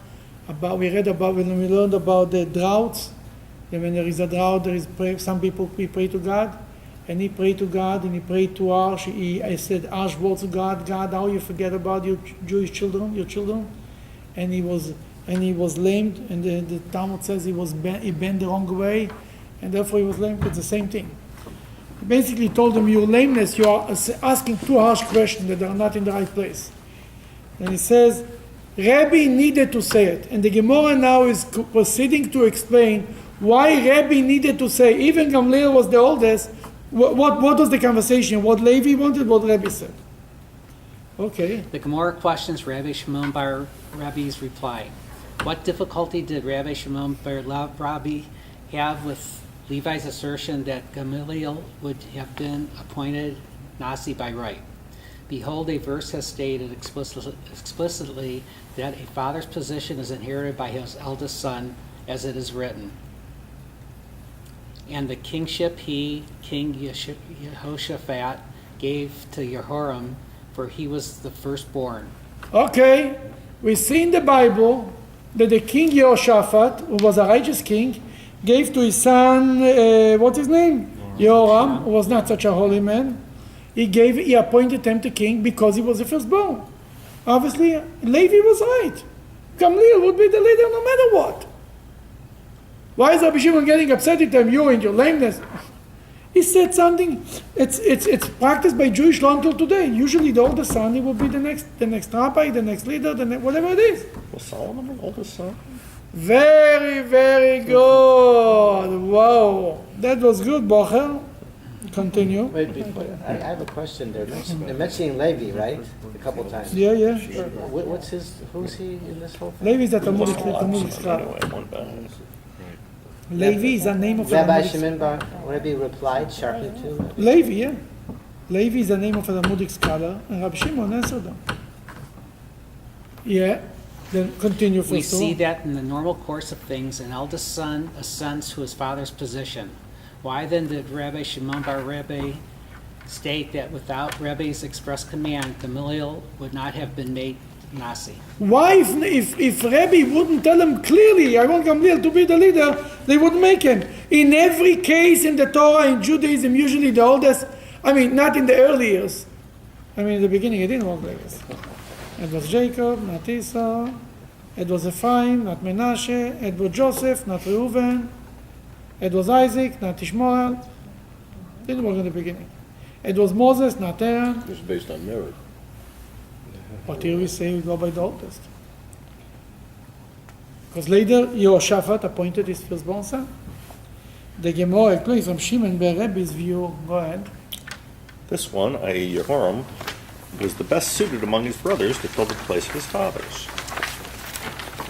about, we learned about the droughts. And when there is a drought, there is some people pray to God. And he prayed to God, and he prayed to Arsh. He said Arsh words to God, God, how you forget about your Jewish children, your children? And he was lamed, and the Talmud says he bent the wrong way, and therefore he was lame. It's the same thing. He basically told him, your lameness, you are asking too harsh questions that are not in the right place. And he says, Rebbe needed to say it. And the Gemara now is proceeding to explain why Rebbe needed to say, even Gamliel was the oldest, what was the conversation? What Levi wanted, what Rebbe said. Okay. The Gemara questions Rabbi Shimon bar Rabbi's reply. What difficulty did Rabbi Shimon bar Rabbi have with Levi's assertion that Gamliel would have been appointed Nasi by right? Behold, a verse has stated explicitly that a father's position is inherited by his eldest son, as it is written. And the kingship King Yehoshaphat, gave to Jehoram, for he was the firstborn. Okay, we see in the Bible that the king Yehoshaphat, who was a righteous king, gave to his son, what's his name? Jehoram, who was not such a holy man. He appointed him to king because he was the firstborn. Obviously, Levi was right. Gamliel would be the leader no matter what. Why is Rabbi Shimon getting upset at him? You and your lameness. He said something. It's practiced by Jewish law until today. Usually, the oldest son, he will be the next rabbi, the next leader, whatever it is. Was Solomon the oldest son? Very, very good. Wow, that was good, Bocher. Continue. Wait, before, I have a question there. They're mentioning Levi, right? A couple times. Yeah. Who's he in this whole thing? Levi is a Talmudic scholar. Levi is a name of a Rabbi Talmudic Shimon bar Rebbe replied sharply to Levi, yeah. Levi is the name of a Talmudic scholar, and Rabbi Shimon answered them. Yeah, then continue. We see that in the normal course of things, an eldest son ascends to his father's position. Why then did Rabbi Shimon bar Rebbe state that without Rebbe's express command, Gamliel would not have been made Nasi? Why, if Rebbe wouldn't tell them clearly, I want Gamliel to be the leader, they would make him. In every case in the Torah, in Judaism, usually the oldest, not in the early years. In the beginning, it didn't work like this. It was Jacob, not Esau. It was Ephraim, not Menashe. It was Joseph, not Reuven. It was Isaac, not Ishmael. Didn't work in the beginning. It was Moses, not Aaron. It was based on merit. But here we say we go by the oldest. Because later, Yehoshaphat appointed his firstborn son. The Gemara explains from Shimon bar Rebbe's view. Go ahead. This one, i.e. Jehoram, was the best suited among his brothers to fill the place of his fathers.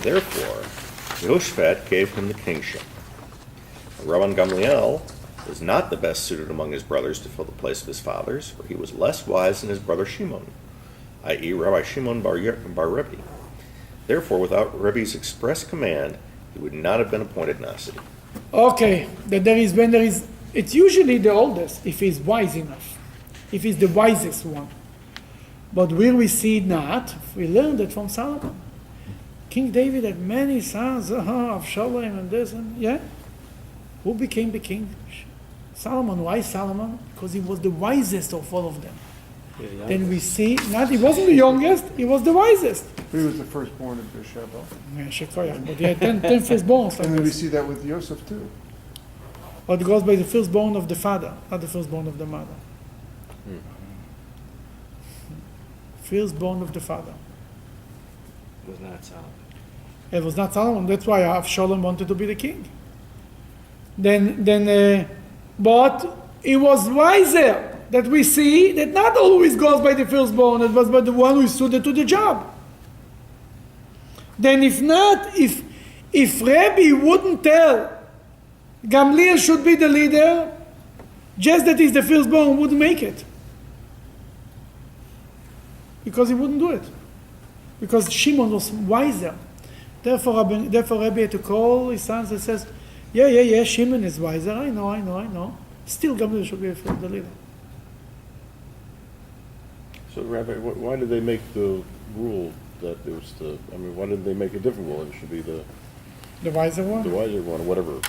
Therefore, Yehoshaphat gave him the kingship. Rabban Gamliel was not the best suited among his brothers to fill the place of his fathers, for he was less wise than his brother Shimon, i.e. Rabbi Shimon bar Rebbe. Therefore, without Rebbe's express command, he would not have been appointed Nasi. Okay, it's usually the oldest, if he's wise enough, if he's the wisest one. But where we see not, we learned it from Solomon. King David had many sons, Avshalom and this, and yeah. Who became the king? Solomon. Why Solomon? Because he was the wisest of all of them. Then we see, he wasn't the youngest, he was the wisest. He was the firstborn of Beersheba. Yeah, Shekoyach, but he had 10 firstborns. And then we see that with Yosef too. But it goes by the firstborn of the father, not the firstborn of the mother. Firstborn of the father. It was not Solomon. It was not Solomon. That's why Avshalom wanted to be the king. But it was wiser that we see that not always goes by the firstborn, it was by the one who is suited to the job. Then if not, if Rebbe wouldn't tell Gamliel should be the leader, just that he's the firstborn wouldn't make it. Because he wouldn't do it. Because Shimon was wiser. Therefore Rebbe had to call his sons and says, yeah, Shimon is wiser, I know. Still Gamliel should be the leader. So, Rabbi, why did they make the rule that it was why didn't they make a different rule? It should be the wiser one? or whatever.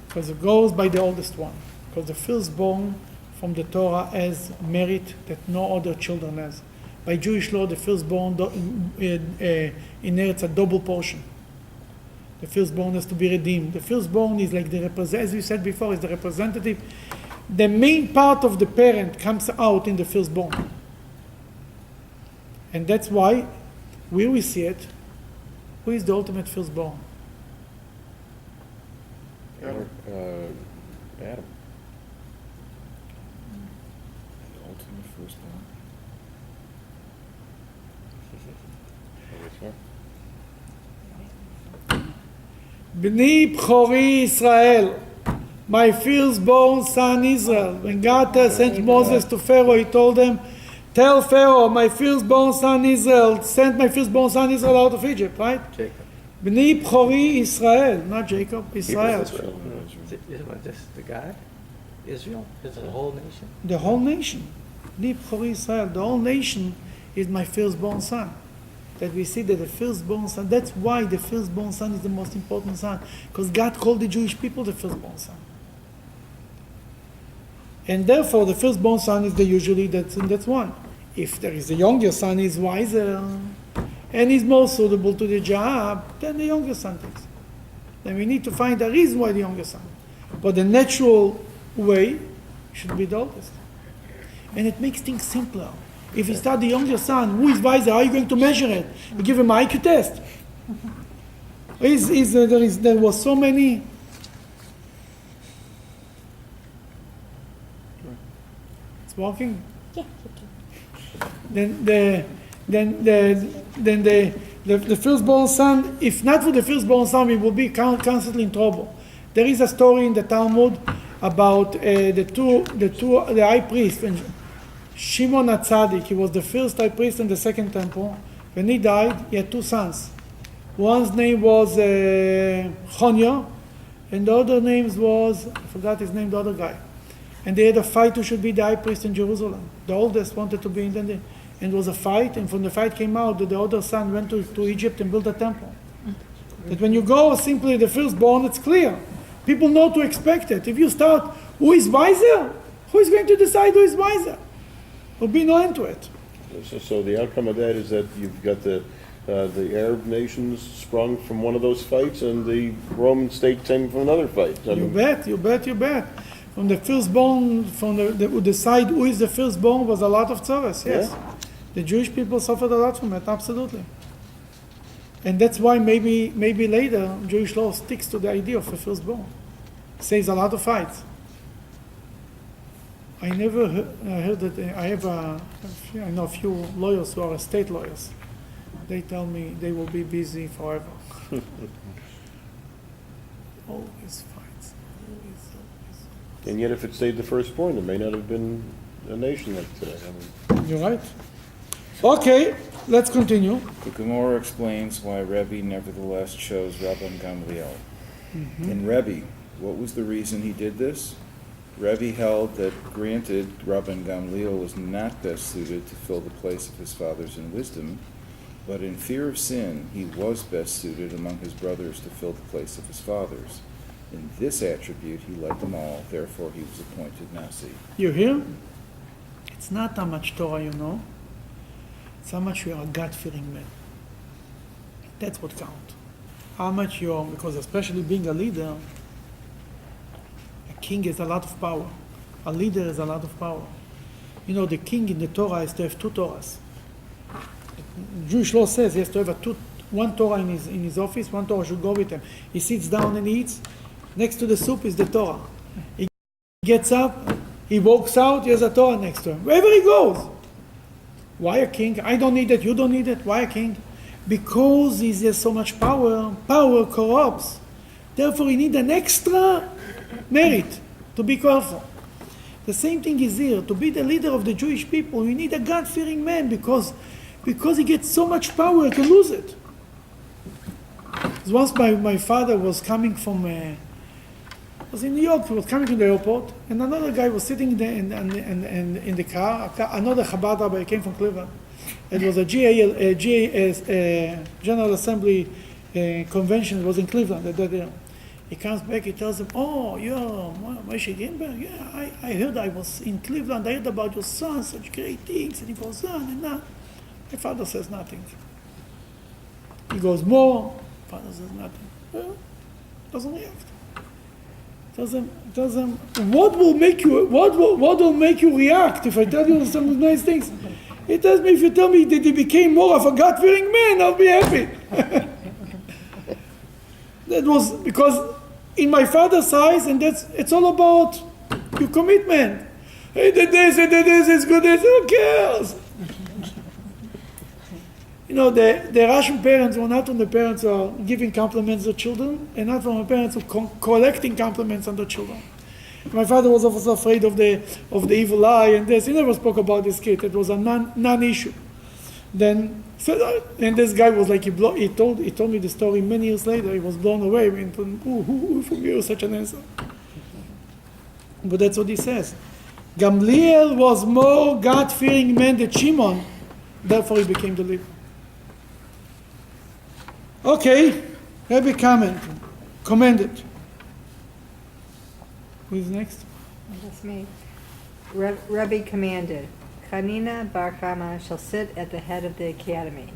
Because it goes by the oldest one. Because the firstborn from the Torah has merit that no other children has. By Jewish law, the firstborn inherits a double portion. The firstborn has to be redeemed. The firstborn is like as we said before, is the representative. The main part of the parent comes out in the firstborn. And that's why, where we see it, who is the ultimate firstborn? Adam. The ultimate firstborn. B'ni Bchori Israel, my firstborn son Israel. When God sent Moses to Pharaoh, he told them, tell Pharaoh, my firstborn son Israel, sent my firstborn son Israel out of Egypt, right? Jacob. B'ni Bchori Israel, not Jacob, Israel. Is it just the God? Israel? Is it the whole nation? The whole nation. B'ni Bchori Israel, the whole nation is my firstborn son. That we see that the firstborn son, that's why the firstborn son is the most important son. Because God called the Jewish people the firstborn son. And therefore the firstborn son is that's one. If there is a younger son, he's wiser and he's more suitable to the job, then the younger son takes. Then we need to find a reason why the younger son. But the natural way should be the oldest. And it makes things simpler. If you start the younger son, who is wiser, how are you going to measure it? You give him an IQ test. There was so many. It's working. Yeah. Then the firstborn son. If not for the firstborn son, we will be constantly in trouble. There is a story in the Talmud about the high priest. Shimon HaTzadik, he was the first high priest in the second temple. When he died, he had two sons. One's name was Chonya, and the other name was, I forgot his name, the other guy. And they had a fight who should be the high priest in Jerusalem. The oldest wanted to be in the, and it was a fight, and from the fight came out that the other son went to Egypt and built a temple. That when you go simply the firstborn, it's clear. People know to expect it. If you start, who is wiser? Who is going to decide who is wiser? There'll be no end to it. So the outcome of that is that you've got the Arab nations sprung from one of those fights, and the Roman state came from another fight. You bet. From the firstborn, from who decide who is the firstborn was a lot of service. Yes, yeah. The Jewish people suffered a lot from it. Absolutely. And that's why maybe later Jewish law sticks to the idea of a firstborn. Saves a lot of fights. I never heard that. I know a few lawyers who are state lawyers. They tell me they will be busy forever. Always fights. Always. And yet, if it stayed the firstborn, there may not have been a nation like today. You're right. Okay, let's continue. The Gemara explains why Rebbe nevertheless chose Rabban Gamliel. Mm-hmm. In Rebbe, what was the reason he did this? Rebbe held that, granted, Rabban Gamliel was not best suited to fill the place of his fathers in wisdom, But in fear of sin, he was best suited among his brothers to fill the place of his fathers. In this attribute he led them all, therefore he was appointed Nasi. You hear? It's not how much Torah you know, it's how much you are a God-fearing man. That's what counts. How much you are, because especially being a leader, a king has a lot of power. A leader has a lot of power. You know, the king in the Torah has to have 2 Torahs. Jewish law says he has to have one Torah in his office, one Torah should go with him. He sits down and he eats. Next to the soup is the Torah. He gets up, he walks out, he has a Torah next to him. Wherever he goes. Why a king? I don't need it, you don't need it. Why a king? Because he has so much power. Power corrupts. Therefore he needs an extra merit to be careful. The same thing is here. To be the leader of the Jewish people, you need a God-fearing man because he gets so much power, he can lose it. Once my father was coming from, was in New York, he was coming to the airport, and another guy was sitting there in the car, another Chabad rabbi came from Cleveland. It was a General Assembly convention, it was in Cleveland at that year. He comes back, he tells him, "Oh, you're Moshe Greenberg? Yeah, I heard I was in Cleveland, I heard about your son, such great things," and he goes on and on. My father says nothing. He goes more, father says nothing. Well, doesn't react. Tells him, what will make you react if I tell you some nice things? He tells me, if you tell me that he became more of a God-fearing man, I'll be happy. That was because in my father's eyes, and it's all about your commitment. Hey, did this, it's good, who cares? You know, the Russian parents were not from the parents who are giving compliments to children, and not from the parents who are collecting compliments on the children. My father was also afraid of the evil eye and this. He never spoke about this kid. It was a non-issue. And this guy was like, he told me the story many years later. He was blown away. I mean, who from you such an answer? But that's what he says. Gamliel was more God-fearing man than Shimon. Therefore, he became the leader. Okay, Rebbe commended. Who is next? That's me. Rebbe commanded, Chanina bar Chama shall sit at the head of the academy.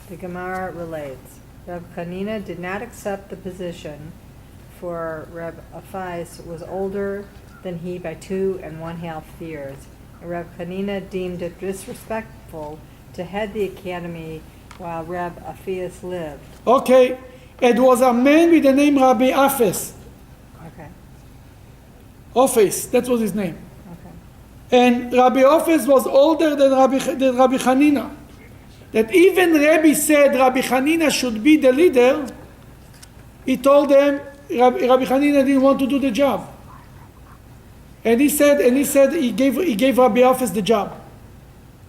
The Gemara relates, Reb Chanina did not accept the position, for Reb Afais was older than he by 2 1/2 years, and Reb Chanina deemed it disrespectful to head the academy while Reb Afais lived. Okay, it was a man with the name Rabbi Afes. Okay. Office, that was his name. Okay. And Rabbi Office was older than Rabbi Chanina. That even Rebbe said Rabbi Chanina should be the leader, he told them Rabbi Chanina didn't want to do the job. And he gave Rabbi Office the job.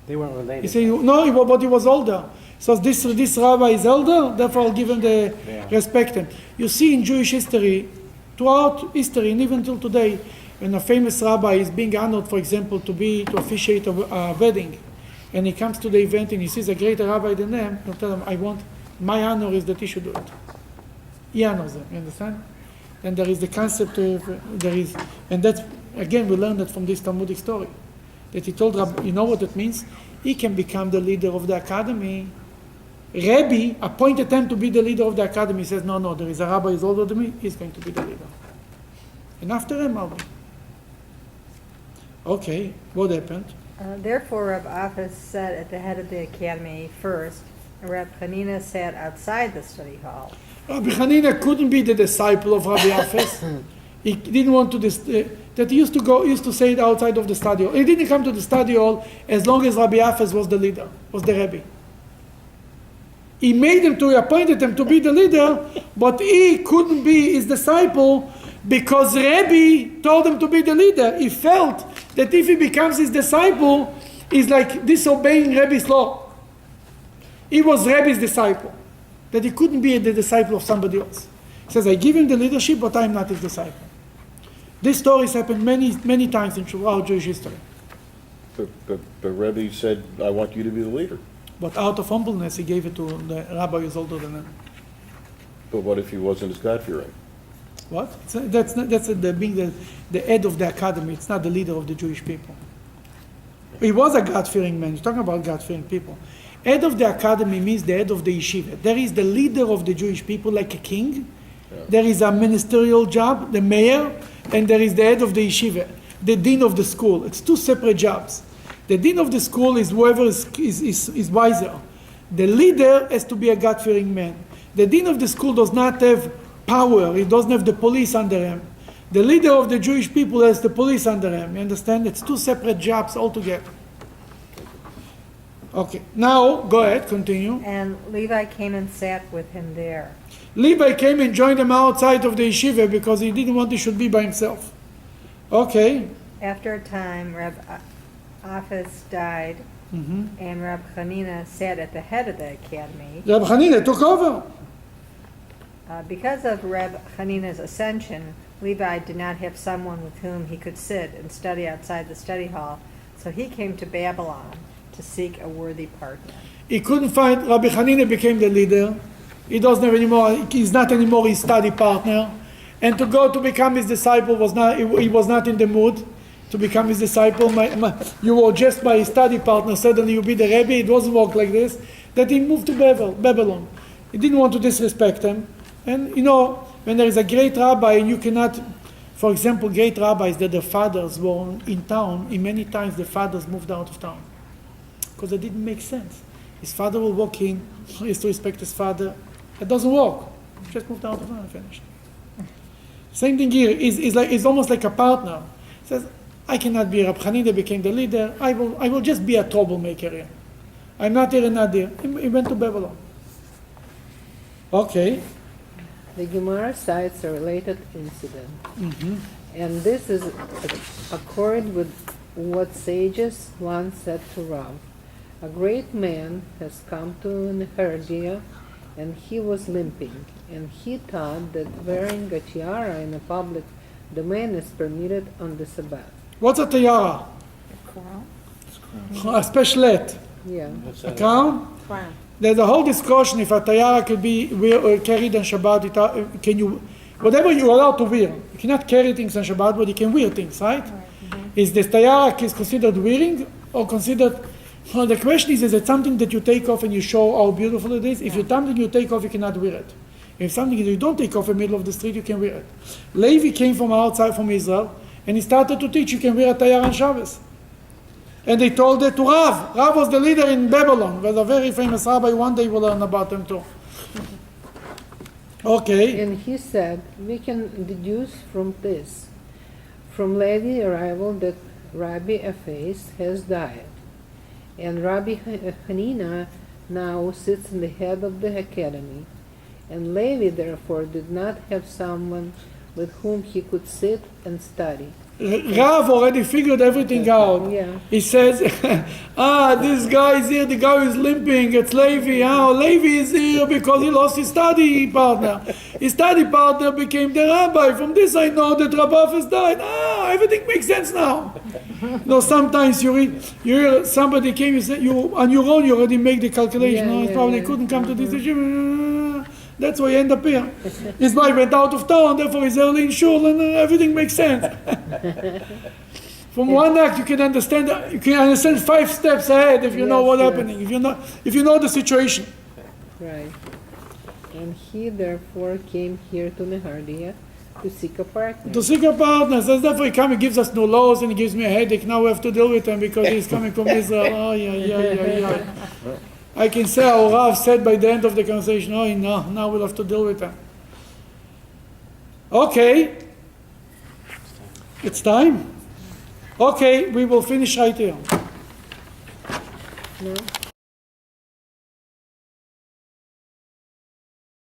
They weren't related. He said, no, but he was older. So this rabbi is elder, therefore I'll give him the respect him. You see in Jewish history, throughout history, and even till today, when a famous rabbi is being honored, for example, to officiate a wedding, and he comes to the event and he sees a greater rabbi than them, he'll tell him, my honor is that he should do it. He honors them, you understand? And there is the concept and that's, again, we learned that from this Talmudic story, that he told Rabbi, you know what it means? He can become the leader of the academy. Rebbe appointed him to be the leader of the academy. He says, no, there is a rabbi who is older than me, he's going to be the leader. And after him, I'll be. Okay, what happened? Therefore, Reb Afes sat at the head of the academy first, and Reb Chanina sat outside the study hall. Rabbi Chanina couldn't be the disciple of Rabbi Afes. He didn't want to, that he used to say it outside of the study hall. He didn't come to the study hall as long as Rabbi Afes was the leader, was the Rebbe. He appointed him to be the leader, but he couldn't be his disciple because Rebbe told him to be the leader. He felt that if he becomes his disciple, he's like disobeying Rebbe's law. He was Rebbe's disciple, that he couldn't be the disciple of somebody else. He says, I give him the leadership, but I'm not his disciple. These stories happened many times in throughout Jewish history. But Rebbe said, I want you to be the leader. But out of humbleness, he gave it to the rabbi who's older than him. But what if he wasn't as God-fearing? What? That's being the head of the academy. It's not the leader of the Jewish people. He was a God-fearing man. He's talking about God-fearing people. Head of the academy means the head of the yeshiva. There is the leader of the Jewish people, like a king. Yeah. There is a ministerial job, the mayor, and there is the head of the yeshiva, the dean of the school. It's two separate jobs. The dean of the school is whoever is wiser. The leader has to be a God-fearing man. The dean of the school does not have power. He doesn't have the police under him. The leader of the Jewish people has the police under him. You understand? It's two separate jobs altogether. Okay, now go ahead, continue. And Levi came and sat with him there. Levi came and joined him outside of the yeshiva because he didn't want he should be by himself. Okay. After a time, Reb Aphis died, and Reb Hanina sat at the head of the academy. Reb Hanina took over. Because of Reb Hanina's ascension, Levi did not have someone with whom he could sit and study outside the study hall, so he came to Babylon to seek a worthy partner. He couldn't find, Rabbi Hanina became the leader. He doesn't have anymore, he's not anymore his study partner. And to go to become his disciple he was not in the mood to become his disciple. You were just my study partner, suddenly you be the Rebbe. It doesn't work like this. That he moved to Babylon. He didn't want to disrespect him. And when there is a great rabbi and you cannot, for example, great rabbis that the fathers were in town, in many times the fathers moved out of town. Because it didn't make sense. His father will walk in, he has to respect his father. It doesn't work. Just moved out of town and finished. Same thing here. It's almost like a partner. He says, I cannot be Rabbi Hanina became the leader. I will just be a troublemaker here. I'm not here and not there. He went to Babylon. Okay. The Gemara cites a related incident, and this is accord with what sages once said to Rav. A great man has come to Neherdia, and he was limping, and he thought that wearing a tiara in a public domain is permitted on the Sabbath. What's a tiara? A specialette. Yeah. A crown? Crown. There's a whole discussion if a tiara could be carried on Shabbat. Can you, whatever you're allowed to wear. You cannot carry things on Shabbat, but you can wear things, right? Is the tiara considered wearing or considered? Well, the question is it something that you take off and you show how beautiful it is? If it's something you take off, you cannot wear it. If something that you don't take off in the middle of the street, you can wear it. Levi came from outside from Israel, and he started to teach you can wear a tiara on Shabbos. And they told it to Rav. Rav was the leader in Babylon. Was a very famous rabbi. One day we'll learn about him too. Okay. And he said, we can deduce from this, from Levi arrival, that Rabbi Aphis has died. And Rabbi Hanina now sits in the head of the academy. And Levi, therefore, did not have someone with whom he could sit and study. Rav already figured everything out. Yeah. He says, this guy is here, the guy is limping, it's Levi. Levi is here because he lost his study partner. His study partner became the rabbi. From this I know that Rabbi has died. Everything makes sense now. Sometimes you hear somebody came, you say, you on your own you already make the calculation. He probably couldn't come to this issue. That's why you end up here. His wife went out of town, therefore he's early in shul, and everything makes sense. From one act, you can understand 5 steps ahead if you know what's happening. If you know the situation. Right. And he therefore came here to Neherdia to seek a partner. To seek a partner. So therefore he comes, he gives us no laws, and he gives me a headache. Now we have to deal with him because he's coming from Israel. Yeah. I can say how Rav said by the end of the conversation, now we'll have to deal with them. Okay. It's time. Okay, we will finish right here. No?